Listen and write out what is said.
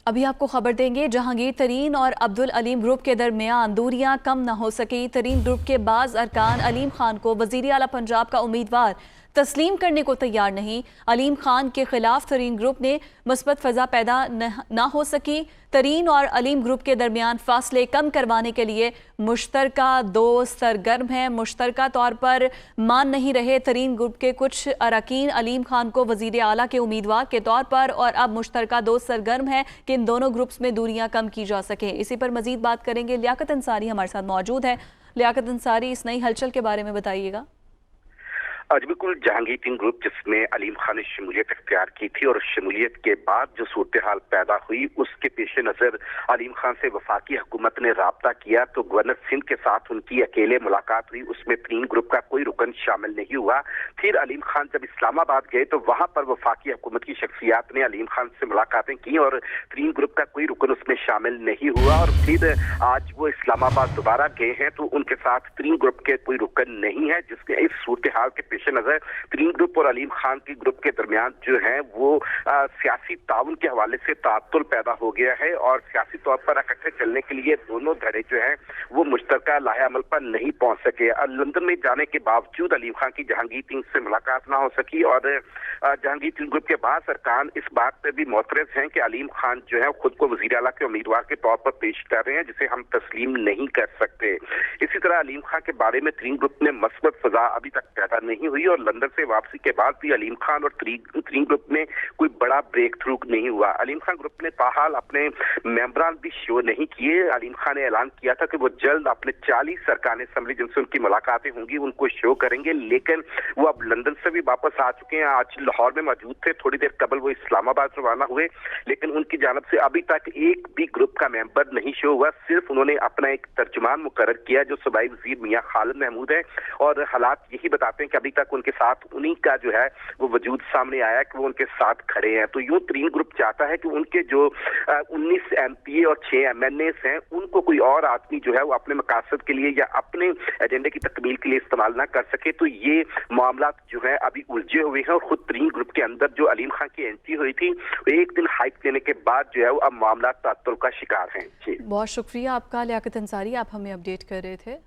ابھی آپ کو خبر دیں گے، جہانگیر ترین اور عبدالعلیم گروپ کے درمیان دوریاں کم نہ ہو سکی۔ ترین گروپ کے بعض ارکان علیم خان کو وزیر اعلیٰ پنجاب کا امیدوار تسلیم کرنے کو تیار نہیں۔ علیم خان کے خلاف ترین گروپ نے مثبت فضا پیدا نہ ہو سکی۔ ترین اور علیم گروپ کے درمیان فاصلے کم کروانے کے لیے مشترکہ دوست سرگرم ہیں۔ مشترکہ طور پر مان نہیں رہے ترین گروپ کے کچھ اراکین علیم خان کو وزیر اعلیٰ کے امیدوار کے طور پر، اور اب مشترکہ دوست سرگرم ہیں کہ ان دونوں گروپس میں دوریاں کم کی جا سکیں۔ اسی پر مزید بات کریں گے، لیاقت انصاری ہمارے ساتھ موجود ہے۔ لیاقت انصاری، اس نئی ہلچل کے بارے میں بتائیے گا۔ آج بالکل جہانگیر ترین گروپ جس میں علیم خان نے شمولیت اختیار کی تھی، اور شمولیت کے بعد جو صورتحال پیدا ہوئی اس کے پیش نظر علیم خان سے وفاقی حکومت نے رابطہ کیا تو گورنر سندھ کے ساتھ ان کی اکیلے ملاقات ہوئی، اس میں ترین گروپ کا کوئی رکن شامل نہیں ہوا۔ پھر علیم خان جب اسلام آباد گئے تو وہاں پر وفاقی حکومت کی شخصیات نے علیم خان سے ملاقاتیں کی اور ترین گروپ کا کوئی رکن اس میں شامل نہیں ہوا، اور پھر آج وہ اسلام آباد دوبارہ گئے ہیں تو ان کے ساتھ ترین گروپ کے کوئی رکن نہیں ہے، جس کے اس صورتحال کے پیش نظر ترین گروپ اور علیم خان کی گروپ کے درمیان جو ہے وہ سیاسی تعاون کے حوالے سے تعطل پیدا ہو گیا ہے، اور سیاسی طور پر اکٹھے چلنے کے لیے دونوں دھڑے جو ہیں وہ مشترکہ لاہے عمل پر نہیں پہنچ سکے۔ لندن میں جانے کے باوجود علیم خان کی جہانگیر ترین سے ملاقات نہ ہو سکی، اور جہانگیر ترین گروپ کے بعض ارکان اس بات پہ بھی معترض ہیں کہ علیم خان جو ہے خود کو وزیر اعلیٰ کے امیدوار کے طور پر پیش کر رہے ہیں، جسے ہم تسلیم نہیں کر سکتے۔ اسی طرح علیم خان کے بارے میں ترین گروپ میں مثبت فضا ابھی تک پیدا نہیں ہوئی، اور لندن سے واپسی کے بعد بھی علیم خان اور ترین گروپ میں کوئی بڑا بریک تھرو نہیں ہوا۔ علیم خان گروپ نے تاحال اپنے ممبران بھی شو نہیں کیے۔ علیم خان نے اعلان کیا تھا کہ وہ جلد اپنے 40 ارکان اسمبلی جن سے ان کی ملاقاتیں ہوں گی ان کو شو کریں گے، لیکن وہ اب لندن سے بھی واپس آ چکے ہیں۔ آج لاہور میں موجود تھے، تھوڑی دیر قبل وہ اسلام آباد روانہ ہوئے، لیکن ان کی جانب سے ابھی تک ایک بھی گروپ کا ممبر نہیں شو ہوا۔ صرف انہوں نے اپنا ایک ترجمان مقرر کیا جو صوبائی وزیر میاں خالد محمود ہے، اور حالات یہی بتاتے ہیں کہ ابھی تک ان کے ساتھ انہی کا جو ہے وہ وجود سامنے آیا کہ وہ ان کے ساتھ کھڑے ہیں۔ تو یوں ترین گروپ چاہتا ہے کہ ان کے جو 19 ایم پی اے اور 6 ایم این ایز ہیں ان کو کوئی اور آدمی جو ہے وہ اپنے مقاصد کے لیے یا اپنے ایجنڈے کی تکمیل کے لیے استعمال نہ کر سکے۔ تو یہ معاملات جو ہے ابھی الجھے ہوئے ہیں، اور خود ترین گروپ کے اندر جو علیم خان کی انٹری ہوئی تھی ایک دن ہائیک دینے کے بعد جو ہے وہ اب معاملات تعطل کا شکار ہیں۔ بہت شکریہ آپ کا لیاقت انصاری، آپ ہمیں اپڈیٹ کر رہے تھے۔